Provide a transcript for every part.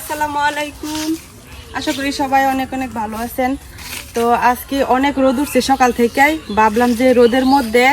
আসসালামু আলাইকুম। আশা করি সবাই অনেক অনেক ভালো আছেন। তো আজকে অনেক রোদ উঠছে সকাল থেকেই, ভাবলাম যে রোদের মধ্যে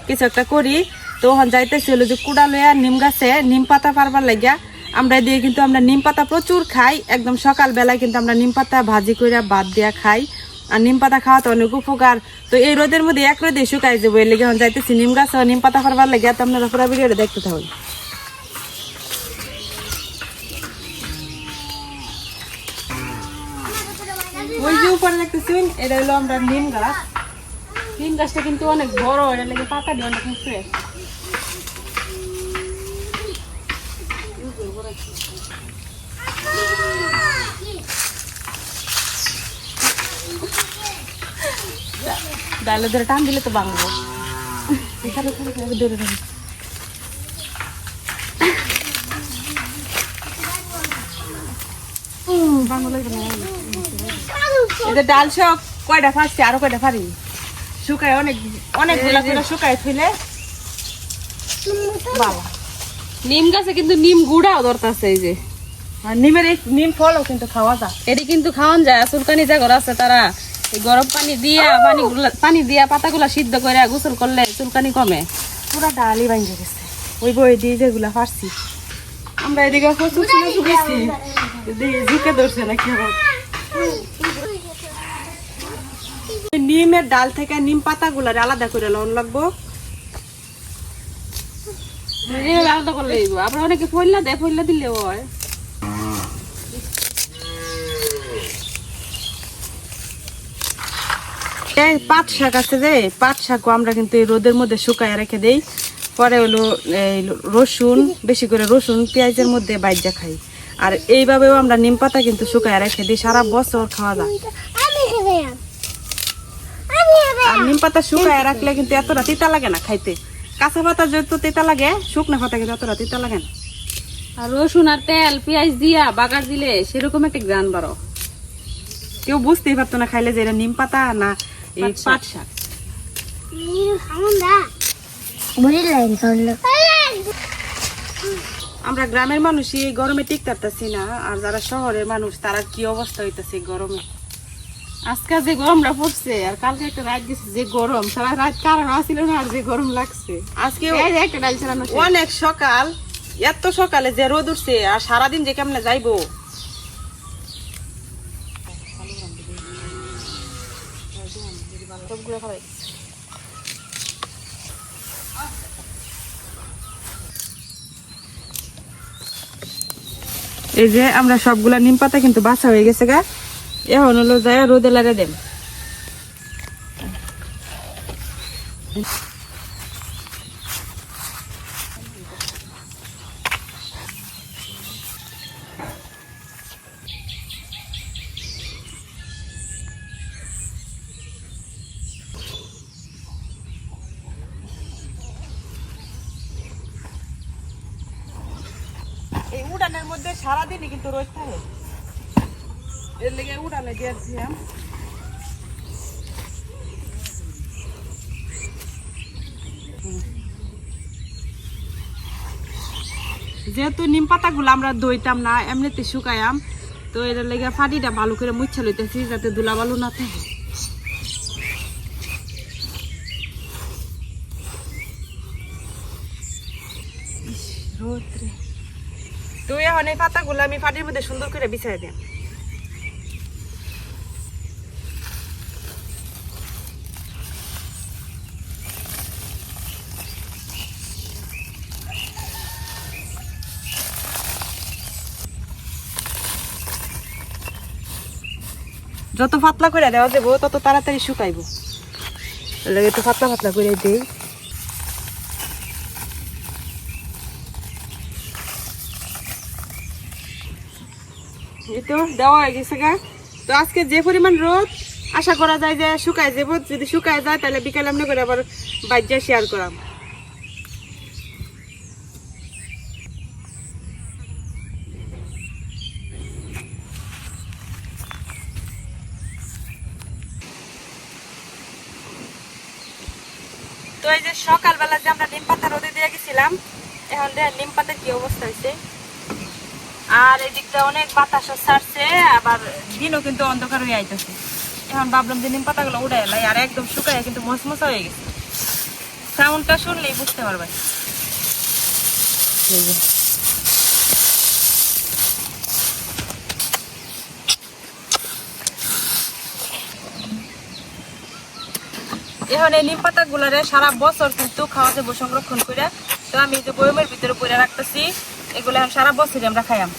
কিছু একটা করি। তো ওখান যাইতেছি হলো যে কুড়া লইয়া নিম গাছে নিম পাতা পারবার লাগিয়া। আমরা দিয়ে কিন্তু আমরা নিম পাতা প্রচুর খাই, একদম সকালবেলায় কিন্তু আমরা নিম পাতা ভাজি করে ভাত দিয়া খাই। আর নিম পাতা খাওয়া তো অনেক উপকার। তো এই রোদের মধ্যে এক রোদে শুকাই যাবো, এর লেগে এখন যাইতেছি নিম গাছ নিম পাতা পারবার লাগিয়া। তো আপনারা পুরো ভিডিওটা দেখতে থাকুন। ওই যে উপরে দেখতেছেন, এটা হলো আমরা নিম গাছ। নিম গাছটা কিন্তু অনেক বড়, এটা লেগে পাতা দিয়ে অনেক উঠছে। ডালে ধরে টান দিলে তো ভাঙবো। ধরে ধরে এটা ডাল সব কয়টা ফাঁসছে, আরো কয়টা ফারি শুকায় অনেক অনেকগুলা করে শুকায় থইলে বাবা। নিম গাছে কিন্তু নিম গুড়াও দরকার আছে। এই যে নিমের এই নিম ফলও কিন্তু খাওয়া যায়, এটি কিন্তু খাওয়ান যায়। চুলকানি যা ঘর আছে তারা এই গরম পানি দিয়া পাতাগুলা সিদ্ধ করে গোসল করলে চুলকানি কমে। পুরা ডালই ভাঙে গেছে ওই বই দিয়ে যেগুলা ফারছি আমরা। এদিকে প্রচুর শুকেছি, ঝুঁকে ধরছে নাকি আবার। নিমের ডাল থেকে নিম পাতা গুলা আলাদা করে লন লাগবো, আলাদা করলে আপনার অনেকে ফইলা দেয়, ফইলা দিলে হয়। পাট শাক আছে যে, পাট শাকও আমরা কিন্তু এই রোদের মধ্যে শুকায় রেখে দেই। পরে হলো রসুন, বেশি করে রসুন পেঁয়াজের মধ্যে বাইজা খাই। আর এইভাবেও আমরা নিম পাতা কিন্তু শুকায় রেখে দিই, সারা বছর খাওয়া যায়। আর নিম পাতা শুকায় রাখলে কিন্তু এতটা তিতা লাগে না খাইতে। কাঁচা পাতা যত তিতা লাগে, শুকনা পাতা কিন্তু এতটা তিতা লাগে না। আর রসুন আর তেল পেঁয়াজ দিয়া বাগার দিলে সেরকম একটা গ্রান বাড়ো। কেউ বুঝতেই পারতো না খাইলে যে এটা নিম পাতা না এই পাট শাক। আমরা গ্রামের মানুষই গরমে টিকতে পারতেছি না, আর যারা শহরের মানুষ তারা কি অবস্থা হইতেছে গরমে। আজকে যে গরমটা পড়ছে আর কালকে একটা রাত গেছে যে গরম, সারা রাত কারণ আসছিল না, আর যে গরম লাগছে আজকে। একটা ডাল চালানো অনেক সকাল, এত সকালে যে রোদ উঠছে, আর সারাদিন যে কেমনে যাইবো। এই যে আমরা সবগুলা নিম পাতা কিন্তু বাছা হয়ে গেছে গা। এখন হলো যায় রোদে লাগে দেন। এই উড়ানের মধ্যে সারাদিনই কিন্তু রোদ থাকে, এর লেগে উড়ানে দিয়েছিলাম। যেহেতু নিম পাতা গুলো আমরা দইতাম না, এমনিতে শুকায়াম, তো এর লেগে ফাটিটা ভালো করে মুছা লইতেছি যাতে ধুলা বালু না থাকে। তো এখন এই পাতাগুলো আমি ফাটির মধ্যে সুন্দর করে বিছাই দিই। যত পাতলা করে দেওয়া যাবো তত তাড়াতাড়ি শুকাইবো, একটু পাতলা পাতলা করে দিই। এই তো দেওয়া হয়ে গেছে গা। তো আজকে যে পরিমাণ রোদ, আশা করা যায় যে শুকায় যাবো। যদি শুকায় যায় তাহলে বিকালে আমরা করে আবার বাজ্যা শেয়ার করাম। তো এই যে সকালবেলা যে আমরা নিম পাতা রোদে দিয়ে গেছিলাম, এখন দেখেন নিম পাতার কি অবস্থা হয়েছে। আর এদিকটা অনেক বাতাস ছাড়ছে, আবার দিনও কিন্তু অন্ধকার হয়ে আইতেছে। এখন ভাবলাম যে নিম পাতাগুলো উড়ে এলাই, আর একদম শুকায় কিন্তু মশমশা হয়ে গেছে। সাউন্ডটা শুনলেই বুঝতে পারবেন। এখন এই নিম পাতা গুলারে সারা বছর কিন্তু খাওয়া যাবো সংরক্ষণ করে। তো আমি যে বয়মের ভিতরে পরে রাখতেছি, এগুলো এখন সারা বছর আমরা খাইয়াম।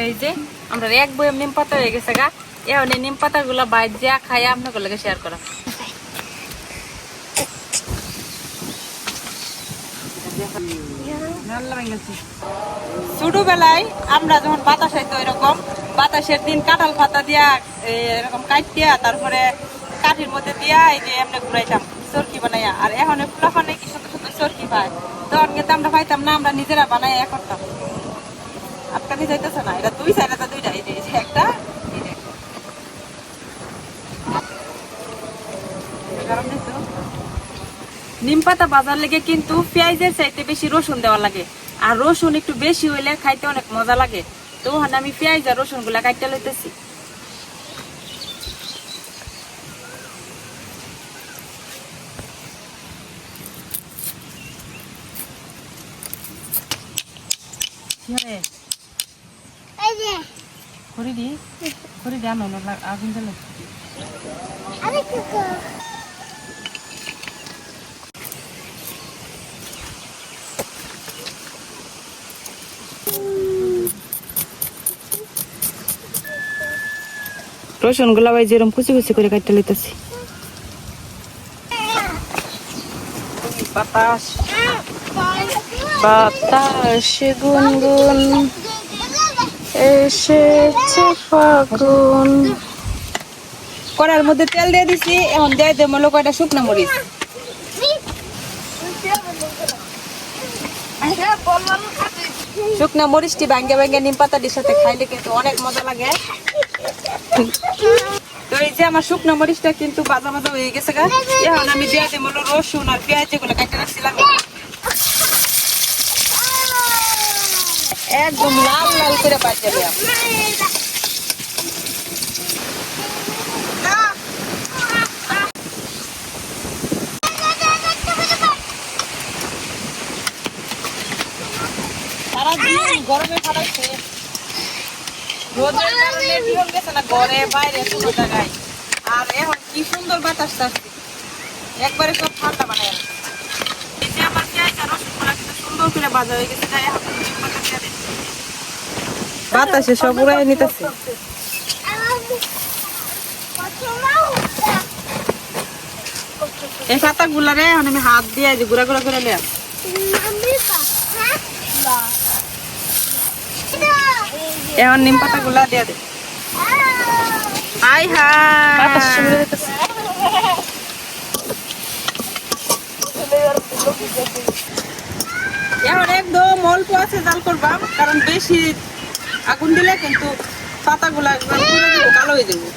এই যে আমরা এক বয়ম নিম পাতা হয়ে গেছে গা। এখন এই নিম পাতা গুলা বাইর যা খাই আপনাদের লগে শেয়ার করা। ছোটবেলায় আমরা যখন বাতাস হইতো এরকম বাতাসের দিন কাঁঠাল পাতা দিয়া এরকম কাটিয়া তারপরে কাঠির মধ্যে দিয়া এই যে এমনি ঘুরাইতাম চরকি বানাইয়া। আর এখন ফুলাফানে কি সুন্দর সুন্দর চরকি পায়, তখন কিন্তু আমরা পাইতাম না, আমরা নিজেরা বানাইয়া করতাম। আটকানি যাইতেছে না, এটা দুই সাইড, দুইটা, এই যে একটা, নিম পাতা বাজার লেগে কিন্তু পেঁয়াজের চাইতে বেশি রসুন দেওয়া লাগে, আর রসুন একটু বেশি হইলে খাইতে অনেক মজা লাগে। তো ওখানে আমি পেঁয়াজ আর রসুন গুলা কাটতে লইতেছি। আগুন জ্বালা রসুন গুলা ভাই যেরকম কুচি কুচি করে কাটতে লইতেছি। বাতাস বাতাস গুনগুন এসেছে ফাগুন। কড়ার মধ্যে তেল দিয়ে দিছি, এখন দিয়ে দেবো কয়টা শুকনো মরিচ। শুকনো মরিচটি ভাঙ্গে ভাঙ্গে নিম পাতাটির সাথে খাইলে কিন্তু অনেক মজা লাগে। তো এই যে আমার শুকনো মরিচটা কিন্তু ভাজা ভাজা হয়ে গেছে গা। এখন আমি দিয়ে দেবো রসুন আর পেঁয়াজ যেগুলো কেটে রাখছিলাম, একদম লাল লাল করে ভাজা দেব। সারাদিন গরমে ফাটাইছে, রোদের কারণে জীবন গেছে না ঘরে বাইরে কোনো জায়গায়। আর এখন কি সুন্দর বাতাস থাকছে, একবারে সব ঠান্ডা বানায়। এই যে আমার পেঁয়াজ আর রসুনগুলা কিন্তু সুন্দর করে ভাজা হয়ে গেছে, তাই এখন বাতাসে সব উড়াই নিতেছে। এই পাতা গুলারে আমি হাত দিয়ে গুড়া গুড়া করে নিলাম। এখন নিম পাতা গুলা দিয়ে দে। আই এখন একদম অল্প আছে জাল করবাম, কারণ বেশি আগুন দিলে কিন্তু পাতাগুলা কালো হয়ে যাবো।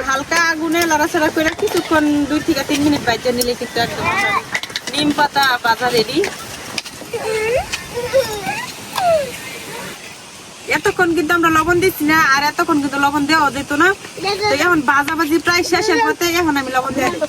হালকা আগুনে লড়াচড়া করে কিছুক্ষণ 2 থেকে 3 মিনিট বাইজা নিলে কিন্তু একদম নিম পাতা ভাজা রেডি। এতক্ষণ কিন্তু আমরা লবণ দিচ্ছি না, আর এতক্ষণ কিন্তু লবণ দেওয়া যেত না। তো এখন ভাজাভাজি প্রায় শেষের পথে, এখন আমি লবণ দিয়ে দিই।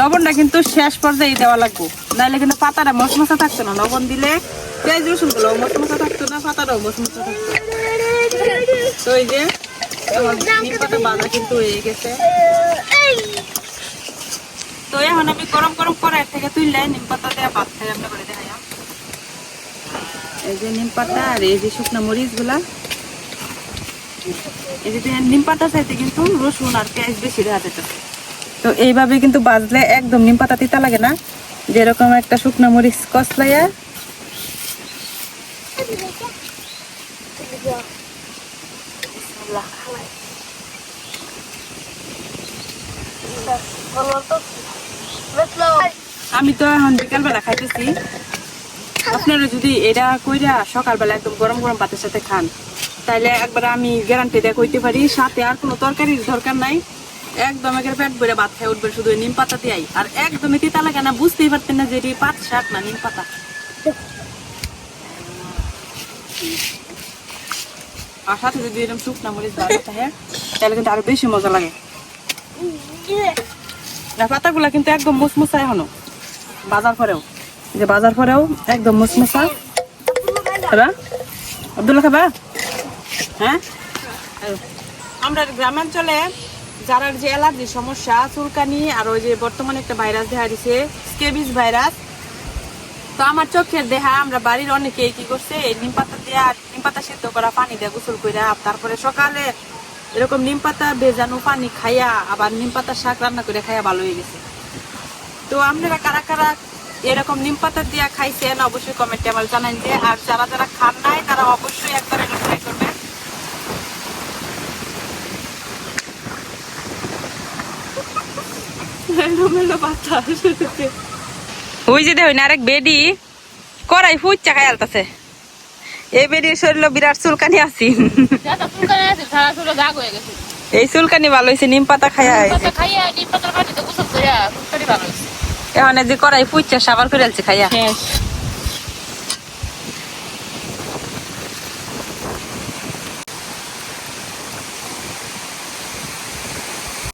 লবণটা কিন্তু শেষ পর্যায়ে দেওয়া লাগবে, নাহলে কিন্তু পাতাটা মশমশা থাকতো না। লবণ দিলে পেঁয়াজ রসুন গুলো মশমশা থাকতো না, পাতাটাও মশমশা থাকতো। তো এই যে নিম পাতা ভাজা কিন্তু হয়ে গেছে। তো এখন আমি গরম গরম কড়াই থেকে তুললে নিম পাতা দিয়ে ভাত খাই রান্না করে দেখাই। এই যে নিম পাতা আর এই যে শুকনো মরিচ গুলা, এই যে নিম পাতা চাইতে কিন্তু রসুন আর পেঁয়াজ বেশি দেওয়া যেত। তো এইভাবে কিন্তু ভাজলে একদম নিম পাতা তিতা লাগে না। যেরকম একটা শুকনো মরিচ কসলাইয়া আমি তো এখন বিকালবেলা খাইতেছি। আপনারা যদি এটা কইরা সকালবেলা একদম গরম গরম ভাতের সাথে খান তাইলে একবার আমি গ্যারান্টি দিয়ে কইতে পারি সাথে আর কোনো তরকারির দরকার নাই, একদম একের পেট ভরে ভাত খাই উঠবে শুধু নিম পাতা দিয়াই। আর একদমই তিতা লাগে না, বুঝতেই পারতেন না যে এটি পাত শাক না নিম পাতা। আর সাথে যদি এরকম শুকনা মরিচ দেওয়া থাকে তাহলে কিন্তু আরো বেশি মজা লাগে। না পাতাগুলা কিন্তু একদম মুসমুসা এখনো বাজার পরেও, যে বাজার পরেও একদম মুসমুসা। খাবা আব্দুল্লাহ খাবা? হ্যাঁ, আমরা গ্রামাঞ্চলে যারা যে অ্যালার্জির সমস্যা, চুলকানি আর ওই যে বর্তমানে একটা ভাইরাস দেখা দিছে স্কেবিস ভাইরাস, তো আমার চোখের দেখা আমরা বাড়ির অনেকেই কি করছে এই নিম পাতা দিয়ে আর নিম পাতা সিদ্ধ করা পানি দিয়ে গোসল কইরা তারপরে সকালে এরকম নিম পাতা ভেজানো পানি খাইয়া আবার নিম পাতা শাক রান্না করে খাইয়া ভালো হয়ে গেছে। তো আপনারা কারা কারা এরকম নিম পাতা দিয়া খাইছেন অবশ্যই কমেন্টে আমার জানান যে, আর যারা যারা খান নাই তারা অবশ্যই একবার এটা ট্রাই করবেন। ওই যে দেখুন আরেক বেডি করাই ফুচ্চা খাই আলতাছে। এই বেডির শরীর বিরাট চুলকানি আছি, এই চুলকানি ভালো হয়েছে নিম পাতা খাইয়া। এখন যে করাই ফুচ্চা সাবার করে আলছে খাইয়া।